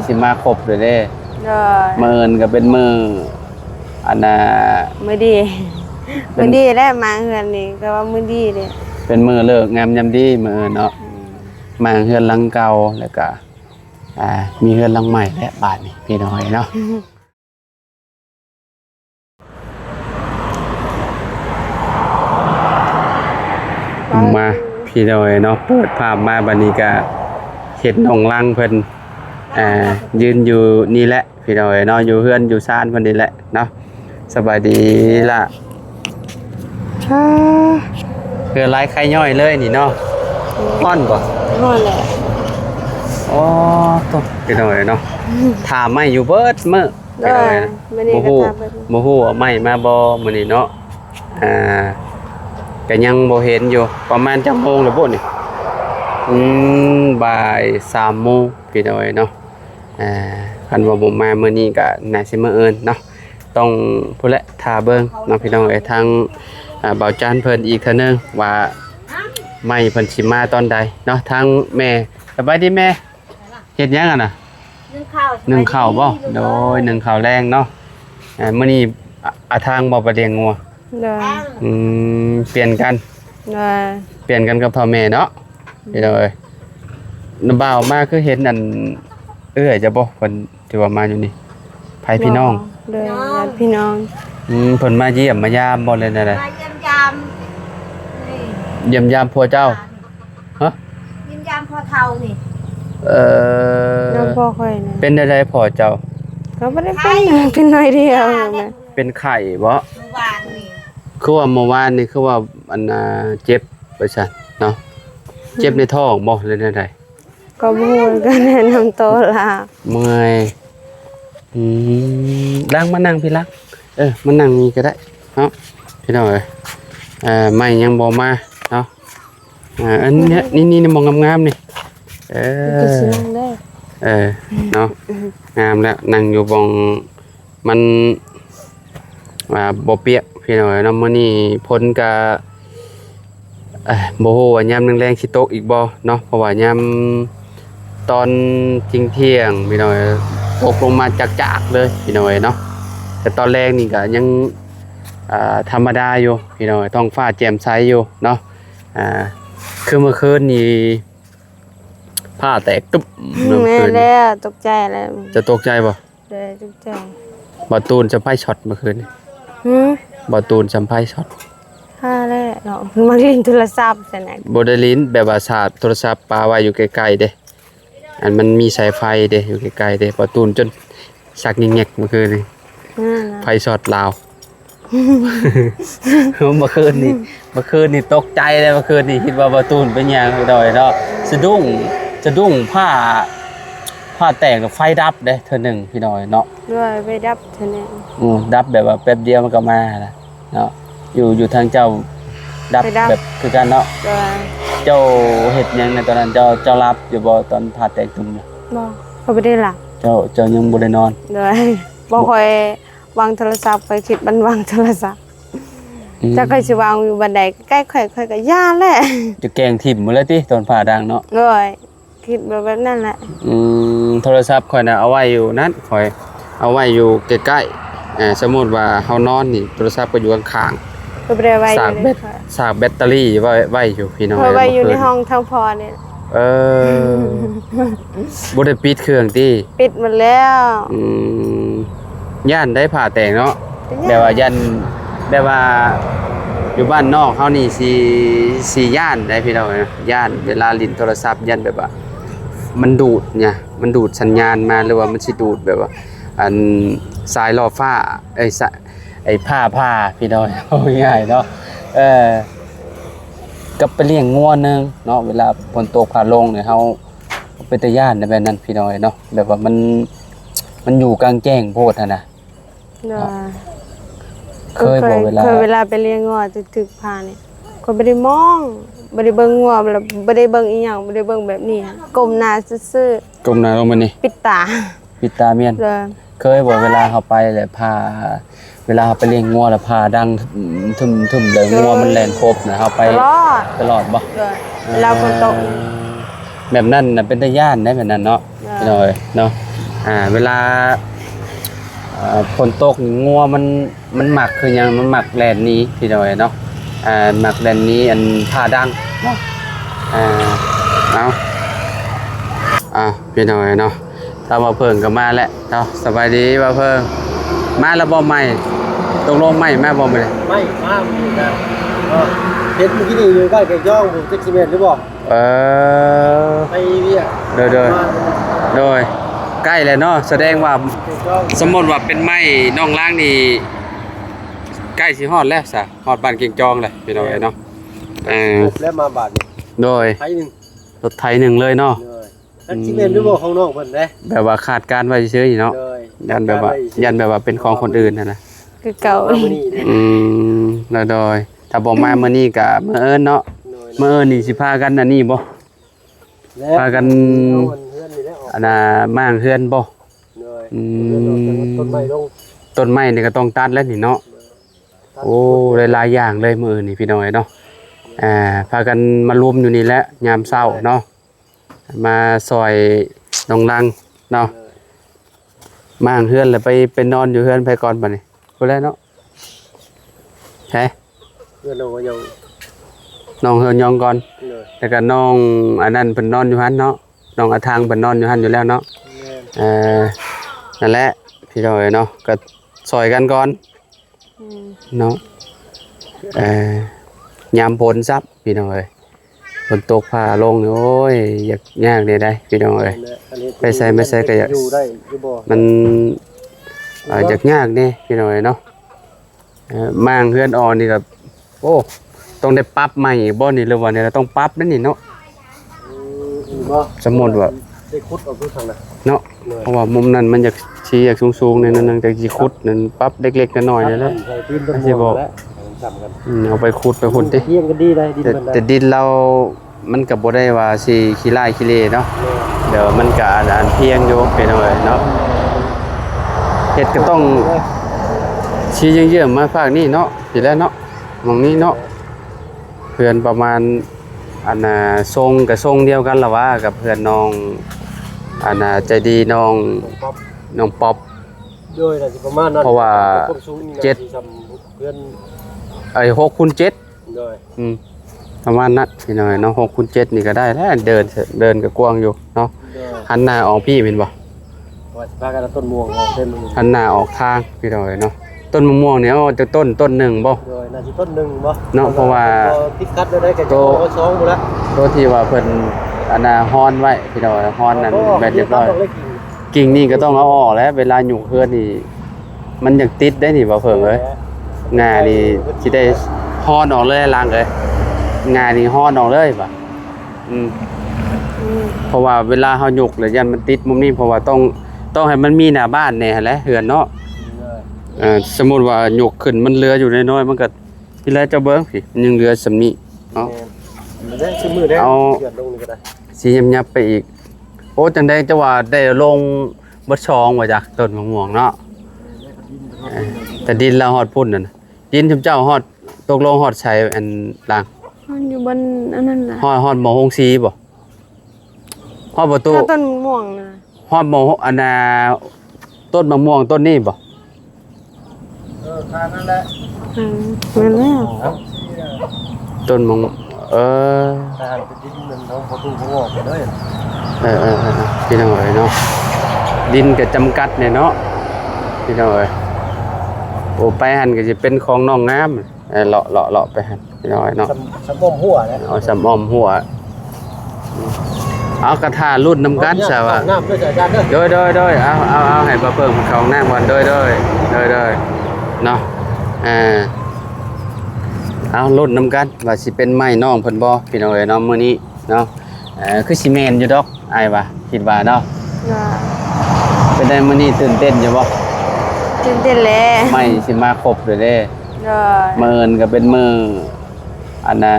สิมาครบเลยเด้เลยมื้ออื่นก็เป็นมื้ออันน่ะมื้อดีมื้อดีได้มาเฮือนนี่ก็ว่ามื้อดีเด้เป็นมื้อเลิกงามยามดีมื้ออื่นเนาะมาเฮือนหลังเก่าแล้วก็มีเฮือนหลังใหม่และบาดนี้พี่น้อยเนาะมาพี่น้อยเนาะเปิดภาพมาบัดนี้ก็เฮ็ดน้องลังเพิ่นยืนอยู่นี่แหละพี่น้อยเนาะอยู่เฮือนอยู่ซ่านเพิ่นนี่แหละเนาะสบายดีล่ะคือลายไข่ย่อยเลยนี่เนาะฮ้อนบ่ฮ้อนแหละอ๋อตุ๊พี่น้อยเนาะถามไม่อยู่เบิดมื้อพี่น้อยบ่ฮู้เอาไม้มาบ่มื้อนี้เนาะก็ยังบ่เห็นอยู่ประมาณจักโมงแล้วบ่นี่บ่าย3 โมงพี่น้อยเนาะคันว่าบ่มามื้อนี้ก็น่าสิมื้ออื่นเนาะต้องพุ่นแหละท่าเบิ่งเนาะพี่น้องทางเบาจานเพิ่นอีกเทื่อนึงว่าไม่เพิ่นสิมาตอนใดเนาะทางแม่สบายดีแม่เฮ็ดหยังอ่ะน่ะนึ่งข้าวบ่โดยนึ่งข้าวแรงเนาะมื้อนี้ทางบ่ไปเลี้ยงงัวเปลี่ยนกันเปลี่ยนกันกับพ่อแม่เนาะพี่น้องน้าบ่าวมาคือเห็นนั่นจะบ่เพิ่นที่ว่ามาอยู่นี่ไผพี่น้องเลยพี่น้องเพิ่นมาเยี่ยมมายามบ่เลยนั่นแหละมาเยี่ยมยามนี่เยี่ยมยามพ่อเจ้าฮะเยี่ยมยามพ่อเฒ่านี่น้องพ่อค่อยนะเป็นได้พ่อเจ้าก็บ่ได้เป็นน้อยเดียวนะเป็นไข้บ่เมื่อวานนี่คือว่าเมื่อวานนี่คือว่าอันเจ็บว่าซั่นเนาะเจ็บในท้องบ่เลยนั่นใดก็บ่ฮู้กันแนะนำตัวล่ะเมื่อยล้างมานั่งพี่ลักมานั่งนี่ก็ได้เนาะพี่น้องไม่ยังบ่มาเนาะอันเนี้ยนี่มองงามๆนี่ก็สินั่งได้เนาะงามแล้วนั่งอยู่บองมันบ่เปียกพี่น้องเนาะมื้อนี้พ้นก็บ่ฮู้ว่ายามแรงๆสิตกอีกบ่เนาะเพราะว่ายามตอนเที่ยงพี่น้องตกลงมาจากๆเลยพี่น้องเนาะแต่ตอนแรกนี่ก็ยังธรรมดาอยู่พี่น้องท้องฟ้าแจ่มใสอยู่เนาะคือเมื่อคืนนี่ผ้าแตกตุ๊บเมื่อคืนแล้วตกใจแล้วจะตกใจบ่ตกใจบ่ตูนสัมภาษณ์ช็อตเมื่อคืนนี่บ่ตูนสัมภาษณ์ช็อตแล้วเนาะมาเล่นโทรศัพท์ซั่นน่ะบ่ได้ลิ้นแบบว่าชาร์จโทรศัพท์ปาไว้อยู่ใกล้ๆเด้อันมันมีสายไฟเด้อยู่ใกล้ๆเด้บ่ตูนจนสักแงกเมื่อคืนนี่ไฟช็อตลาวเมื่อคืนนี่ตกใจเลยเมื่อคืนนี่คิดว่าบ่ตูนเป็นหยังดอยเนาะสะดุ้งผ้าแตกไฟดับเด้เทื่อนึงพี่น้อยเนาะด้วยไปดับเทื่อนึงดับแบบว่าแป๊บเดียวมันก็มาแล้วเนาะอยู่ทางเจ้าดับแบบคือกันเนาะเจ้าเฮ็ดหยังในตอนนั้นเจ้ารับอยู่บ่ตอนผ้าแตกตุ่มเนี่ยบ่เขาบ่ได้หลับเจ้ายังบ่ได้นอนด้วยบ่ค่อยวางโทรศัพท์ไปคิดมันวางโทรศัพท์จะค่อยสิวางอยู่บันไดใกล้ค่อยก็ย่านแหละจะแกล้งทิ่มหมดเลยติตอนผ่าดังเนาะเลยคิดแบบนั้นแหละโทรศัพท์ข่อยน่ะเอาไว้อยู่นั่นข่อยเอาไว้อยู่ใกล้ๆสมมุติว่าเฮานอนนี่โทรศัพท์ก็อยู่ข้างๆก็บ่ได้ไว้อยู่สากแบตเตอรี่ไว้อยู่พี่น้องไว้อยู่ในห้องทั้งพอนี่บ่ได้ปิดเครื่องติปิดหมดแล้วย่านได้ผ่าแตกเนาะแบบว่าย่านแบบว่าอยู่บ้านนอกเฮานี่สิย่านได้พี่น้องย่านเวลาลิ้นโทรศัพท์ย่านแบบว่ามันดูดเนี่ยมันดูดสัญญาณมาหรือว่ามันสิดูดแบบว่าอันสายล่อฟ้าไอ้ผ้าพี่น้องเอาง่ายๆเนาะกับไปเลี้ยงงัวนึงเนาะเวลาฝนตกผ่าลงเนี่ยเฮาเป็นตาย่านแบบนั้นพี่น้องเนาะแบบว่ามันอยู่กลางแจ้งโพดนะเคยบอกเวลาไปเลี้ยงงัวตึกๆผ่านี่ก็บ่ได้มองบ่ได้เบิ่งงัวแล้วบ่ได้เบิ่งอีหยังบ่ได้เบิ่งแบบนี้ก้มหน้าซื่อๆก้มหน้าลงมานี่ปิดตาเมียนเคยบอกเวลาเขาไปแหละพาเวลาเขาไปเลี้ยงงัวแล้วพาดังทึมเลยงัวมันแล่นครบนะเฮาไปตลอดบ่เวลาฝนตกแบบนั้นน่ะเป็นตาย่านได้แบบนั้นเนาะ พี่น้องเอ้ยเนาะเวลาฝนตกงัวมันหมักคือหยังมันหมักแลนนี้พี่น้องเอ้ยเนาะหมักแลนนี้อันผ้าดังเนาะเอาพี่น้องเอ้ยเนาะตามมาเพิ่งก็มาแล้วเนาะสบายดีบ่าเพิ่งมาแล้วบ่ใหม่ตกลงใหม่แม่บ่มื้อนี้ ไม่มาอยู่นะเฮ็ดเมื่อกี้นี่อยู่ใกล้แก่ย่องผมจักสิแม่นหรือบ่ไปเวีย โดยใกล้แล้วเนาะแสดงว่า แก่ย่อง สมมุติว่าเป็นไม้น้องล้างนี่ใกล้สิฮอดแล้วซะฮอดบ้านเกียงจองเลยพี่น้องเอ้ยเนาะแล้วมาบาดนี่ โดย ไผนึง รถไถหนึ่งเลยเนาะ เลยจักสิแม่นหรือบ่ของน้องเพิ่นเด้ แบบว่าขาดการไว้เฉยๆเนาะ เลย ยันแบบว่าเป็นของคนอื่นนะ คือเก่า มื้อนี้เด้ แล้วโดยถ้าบ่มามื้อนี้ก็มื้อเอิ้นเนาะมื้อเอิ้นนี่สิพากันอันนี้บ่พากัน เพื่อนนี่ได้ออก อันน่ะมางเฮือนบ่ เลยต้นไม้ลง ต้นไม้นี่ก็ต้องตัดแล้วนี่เนาะโอ้หลายๆอย่างเลยมื้อนี่พี่น้องเอ้ยเนาะพากันมารวมอยู่นี่แหละยามเช้าเนาะมาซอยน้องลังเนาะมางเฮือนแล้วไปนอนอยู่เฮือนไปก่อนบัดนี้พุ่นแล้วเนาะใช่ เพื่อนเราก็ยัง น้องเฮือนยองก่อน เลย แล้วก็น้องอันนั้นเพิ่นนอนอยู่หั่นเนาะน้องอาทางเพิ่นนอนอยู่หั่นอยู่แล้วเนาะ แม่น นั่นแหละพี่น้องเอ้ยเนาะก็ซอยกันก่อนเนาะยามฝนซับพี่น้องเอ้ยฝนตกฟ้าลงนี่โอ้ยอยากยากได้พี่น้องเอ้ย ไปใส่ก็อยาก อยู่ได้อยู่บ่ มันอยากยากเด้พี่น้องเอ้ยเนาะมางเฮือนอ่อนนี่ก็โอ้ต้องได้ปรับใหม่อีกบ่นี่หรือว่าเนี่ยเราต้องปรับนั่นนี่เนาะ บ่ สมมุติว่า ได้ขุดเอาทุกทางน่ะ เนาะเพราะว่ามุมนั้นมันอยากชี้อยากสูงๆในนั้นจักสิขุดนั่นปรับเล็กๆน้อยๆนี่แหละ ใส่ดินต้นม่วงแล้วจำกัน เอาไปขุดดิ เที่ยงกันดีได้ดิน แต่ มัน ดินเรามันก็บ่ได้ว่าสิขี้ร้ายขี้เละเนาะเดี๋ยวมันก็อันเพียงอยู่เป็นเอาไว้เนาะเฮ็ดก็ต้องชี้เยื่อๆมาฝากนี่เนาะสิแล้วเนาะหม่องนี้เนาะเพื่อนประมาณอันน่ะทรงกับทรงเดียวกันล่ะว่ากับเพื่อนน้องอันน่ะใจดีน้องป๊อป โดยน่ะสิประมาณนั้น เพราะว่า ความสูงนี่น่ะ เจ็ด สิซ้ำเพื่อน ไอ้6คูณ7 โดย ประมาณนั้นพี่น้อยเนาะ6คูณ7นี่ก็ได้แล้วเดินก็กว้างอยู่เนาะ โดย หันหน้าออกพี่แม่นบ่ ว่าสิพากันเอาต้นม่วงออกเส้นมัน หันหน้าออกทางพี่น้อยเนาะต้นมะม่วงเนี่ยเอาจะต้นหนึ่งบ่ โดยน่าสิต้นหนึงบ่ เนาะเพราะว่า พิกัดได้ก็จะเอาสองหมดแล้ว ตัวที่ว่าเพิ่นอันน่ะฮ้อนไว้พี่น้อยฮ้อนนั่นแม่นเรียบร้อย กิ่งนี่ก็ต้องเอาออกแล้วเวลาหยุ่งเฮือนนี่มันอยากติดได้นี่บ่เพิ่งเอ้ยงานี่สิได้ฮ้อนออกเลยลังเอ้ยงานี่ฮ้อนออกเลยบ่เพราะว่าเวลาเฮาหยุกแล้วยันมันติดมุมนี้เพราะว่าต้องให้มันมีหน้าบ้านแน่หั่นแหละเฮือนเนาะสมมุติว่าหยุกขึ้นมันเหลืออยู่น้อยๆมันก็ทีแรกเจ้าเบิ่งพี่มันยังเหลือสำนี้เนาะ ได้ชื่อมือได้ เอา เดือดลงนี่ก็ได้ สิยับๆไปอีกโอ้จังได๋จะว่าได้ลงบ่ช่องว่าจักต้นมะม่วงเนาะแต่ดินเราฮอดพุ่นนั่นน่ะดินชุมเจ้าฮอดตกลงฮอดใช้อันล่าง มันอยู่บนอันนั้นน่ะ ฮอดหมอฮงซีบ่ฮอดบ่ตู้ ถ้าต้นม่วงน่ะ ฮอดหมออันน่ะต้นมะม่วงต้นนี้บ่ ทางนั้นแหละ นั่นแล้ว ต้นมะม่วงทางเป็นดินมันน้องพอตู้เขาออกไปเลย พี่น้องเอ้ยเนาะดินก็จำกัดเนี่ยเนาะพี่น้องเอ้ยโอ้ไปหั่นก็สิเป็นของน้องงามเลาะไปหั่นพี่น้องเอ้ยเนาะ สมอมหัวแล้ว เอาสำอ้อมหัวเอากระทารุ่นน้ำกันซะว่า น้ำด้วยจ้ะอาจารย์เด้อ โดยเอาให้บ่เพิ่มเขาหน้าก่อนโดยเนาะเอารุ่นน้ำกันว่าสิเป็นไม้น้องเพิ่นบ่พี่น้องเอ้ยเนาะมื้อนี้เนาะคือสิแม่นอยู่ดอกอ้ายว่าคิดว่าเนาะ ก็ เป็นได้มื้อนี้ตื่นเต้นอยู่บ่ ตื่นเต้นแล้ว ไม้สิมาครบเลยเด้ ก็ มื้ออื่นก็เป็นมื้ออันน่ะ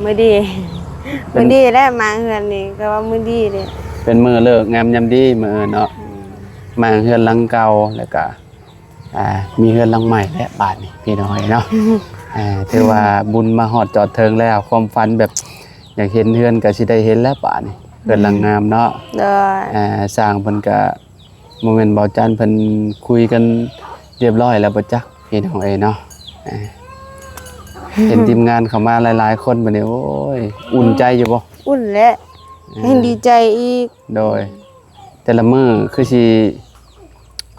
มื้อดีมื้อดีแล้วมาเฮือนนี่ก็ว่ามื้อดีเด้ เป็นมื้อเลิกงามยามดีมื้ออื่นเนาะมาเฮือนหลังเก่าแล้วก็มีเฮือนหลังใหม่และบาดนี้พี่น้อยเนาะ ถือว่าบุญมาฮอดจอดเทิงแล้วความฝันแบบอยากเห็นเฮือนก็สิได้เห็นแล้วป่านนี้ เกิดหลังงามเนาะ โดย สร้างเพิ่นก็โมเมนต์เบาจันเพิ่นคุยกันเรียบร้อยแล้วบ่จักพี่น้องเอ้ยเนาะเห็นทีมงานเข้ามาหลายๆคนบัดนี้โอ้ยอุ่นใจอยู่บ่ อุ่นและเห็นดีใจอีก โดยแต่ละมื้อคือสิ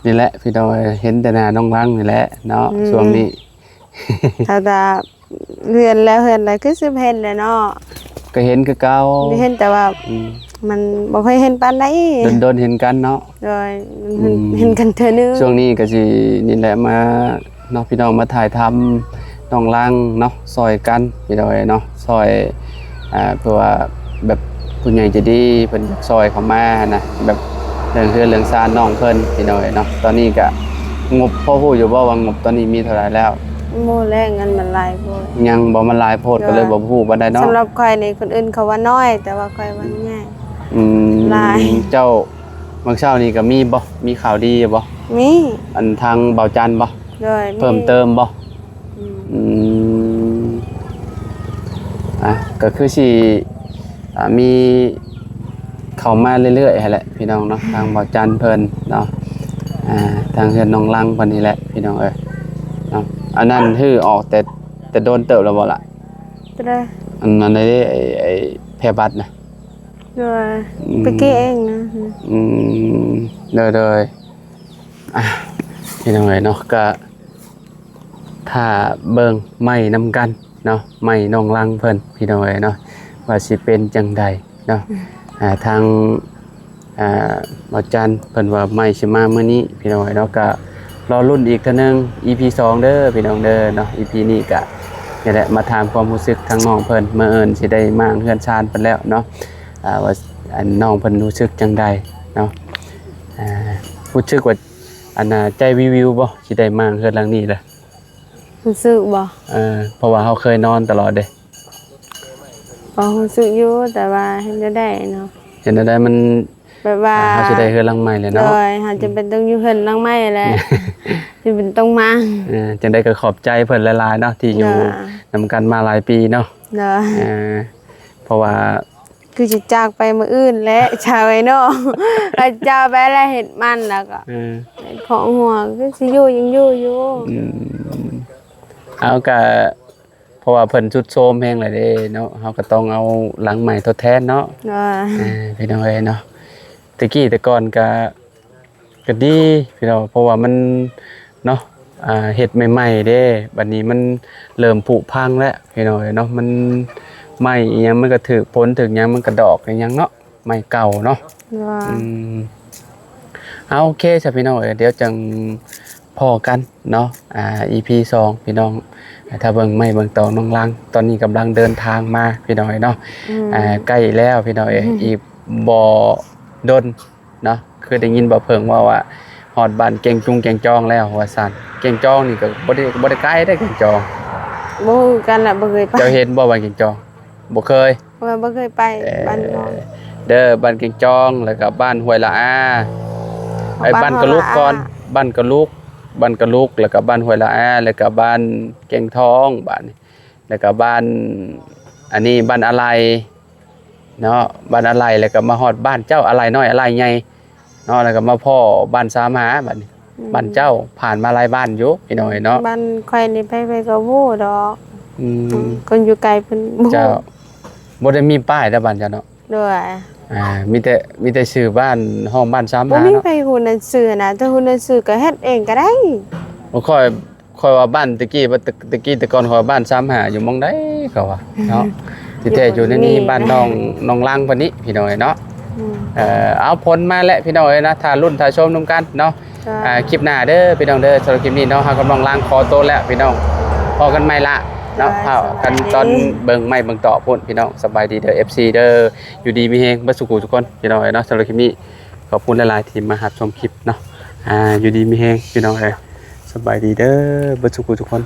นี่แหละพี่น้องเอ้ยเห็นแต่หน้าน้องรังนี่แหละเนาะช่วงนี้ ถ้าตาเฮือนแล้วเฮือนอะไรคือสิเห็นแหละเนาะ ก็เห็นคือเก่า เห็นแต่ว่ามันบ่ค่อยเห็นปานใด โดนๆเห็นกันเนาะ โดยเห็นกันเทื่อนึง ช่วงนี้ก็สินี่แหละมาเนาะพี่น้องมาถ่ายทำน้องรังเนาะซอยกันพี่น้องเอ้ยเนาะซอยเพื่อว่าแบบผู้ใหญ่ใจะดีเพิ่นอยากซอยเข้ามานะแบบเรื่องเรือนเรื่องซานน้องเพิ่นพี่น้องเอ้ยเนาะตอนนี้ก็งบพ่อผู้อยู่บ่ว่างบตอนนี้มีเท่าไหร่แล้ว โมแลกเงินมันหลายโพด ยังบ่มันหลายโพดก็เลยบ่ฮู้บ่ได้เนาะ สำหรับข่อยนี่คนอื่นเขาว่าน้อย แต่ว่าข่อยว่าง่าย หลาย เจ้าบางเช้านี่ก็มีบ่มีข่าวดีบ่ มี อันทางเบาจันทร์บ่ โดย เพิ่มเติมบ่ อืม อืมก็คือสิมีเข้ามาเรื่อยๆหั่นแหละพี่น้องเนาะทางเบาจันทร์เพิ่นเนาะทางเฮือนน้องลังเพิ่นนี่แหละพี่น้องเอ้ยเนาะอันนั้นฮือออกแต่โดนเติบแล้วบ่ล่ะ จะได้ อันนั้นได้ไอ้แพร่บัตรนะ โดยไปเกี้เองนะ อืมเด้อพี่น้องเอ้ยเนาะก็ถ้าเบิ่งไม่นำกันเนาะไม่น้องลังเพิ่นพี่น้องเอ้ยเนาะว่าสิเป็นจังใดเนาะทางหมอจันเพิ่นว่าไม่สิมามื้อนี้พี่น้องเอ้ยเนาะก็รอรุ่นอีกเทื่อนึง EP 2เด้อพี่น้องเด้อเนาะ EP นี้ก็นี่แหละมาถามความรู้สึกทางน้องเพิ่นมื้ออื่นสิได้มาเฮือนชานเพิ่นแล้วเนาะว่าอันน้องเพิ่นรู้สึกจังใดเนาะรู้สึกว่าอันน่ะใจวิวบ่สิได้มาเฮือนหลังนี้ล่ะ รู้สึกบ่ เพราะว่าเขาเคยนอนตลอดเด้ บ่รู้สึกอยู่แต่ว่าเห็นจะได้เนาะ เห็นได้มัน แบบว่า เขาสิได้เฮือนหลังใหม่เลย โด เนาะ ยหาจะเป็นต้องอยู่เพิ่นหลังไม้แหละ จะเป็นต้องมา จังได้ก็ขอบใจเพิ่นหลายๆเนาะที่อยู่นำกันมาหลายปีเนาะ เนาะ เพราะว่า คือจะจากไปมื้ออื่นและชาวไอ้เนาะ แล้วจะไปแล้วเฮ็ดมันแล้วก็เฮ็ดของหัวคือสิอยู่ยังอยู่ เอาก็เพราะว่าเพิ่นสุดโทรมแฮงเลยเด้เนาะเฮาก็ต้องเอาหลังใหม่ทดแทนเนาะ เนาะ พี่น้องเอ้ยเนาะแต่ก่อนก็ดีพี่น้องเพราะว่ามันเนาะเฮ็ดใหม่ๆเด้บัดนี้มันเริ่มผุพังแล้วพี่น้องเอ้ยเนาะมันไม้อีหยังมันก็ถึกผลถึกหยังมันก็ดอกอีหยังเนาะไม้เก่าเนาะ เนาะ เอาโอเคจ้ะพี่น้องเดี๋ยวจังพอกันเนาะEP 2พี่น้องถ้าเบิ่งไม่เบิ่งต่อน้องลังตอนนี้กำลังเดินทางมาพี่น้องเนาะใกล้แล้วพี่น้องอีกบ่ดนเนาะคือได้ยินบ่เพิ่งว่าฮอดบ้านเก่งจุงเก่งจองแล้วว่าซั่นเก่งจองนี่ก็บ่ได้ไกลได้เก่งจอง บ่ฮู้กันล่ะบ่เคยไป เจ้าเห็นบ่บ้านเก่งจองบ่เคย บ่เคยไปบ้านน้อง เด้อบ้านเก่งจองแล้วก็บ้านห้วยละอาไอ้บ้านกะลุกก่อนบ้านกะลุกแล้วก็บ้านห้วยละอาแล้วก็บ้านเก่งทองบ้านนี้แล้วก็บ้านอันนี้บ้านอะไรเนาะบ้านอะไรแล้วก็มาฮอดบ้านเจ้าอะไรน้อยอะไรใหญ่เนาะแล้วก็มาพ่อบ้านสามหาบ้านนี้บ้านเจ้าผ่านมาหลายบ้านอยู่พี่น้อยเนาะ บ้านข่อยนี่ไปก็บ่ดอก คนอยู่ไกลเพิ่นบ่ เจ้าบ่ได้มีป้ายแต่บ้านเจ้าเนาะ ด้วย มีแต่ชื่อบ้านห้องบ้านสาม บ่ หา มี เนาะ ไปฮู้หนังสือนะถ้าฮู้หนังสือก็เฮ็ดเองก็ได้ บ่ค่อยว่าบ้านตะกี้แต่ก่อนค่อยว่าบ้านสามหาอยู่หม่องใดเขาว่าเนาะที่แท้อยู่ในนี้บ้านน้องลังเพิ่นนี้พี่น้อยเนาะเอาผลมาแล้วพี่น้อยนะถ้ารุ่นถ้าชมนํกันเนาะคลิปหน้าเด้อพี่น้องเด้อสำหรับคลิปนี้เนาะเฮากำลังล้างคอโตแล้วพี่น้องพอกันใหม่ละเนาะเฮากันตอนเบิ่งใหม่เบิ่งต่อพุ่นพี่น้องสบายดีเด้อ FC เด้ออยู่ดีมีแฮงบ่สุขทุกคนพี่น้องเนาะสำหรับคลิปนี้ขอบคุณหลายๆที่มารับชมคลิปเนาะอยู่ดีมีแฮงพี่น้องสบายดีเด้อบ่สุขทุกคน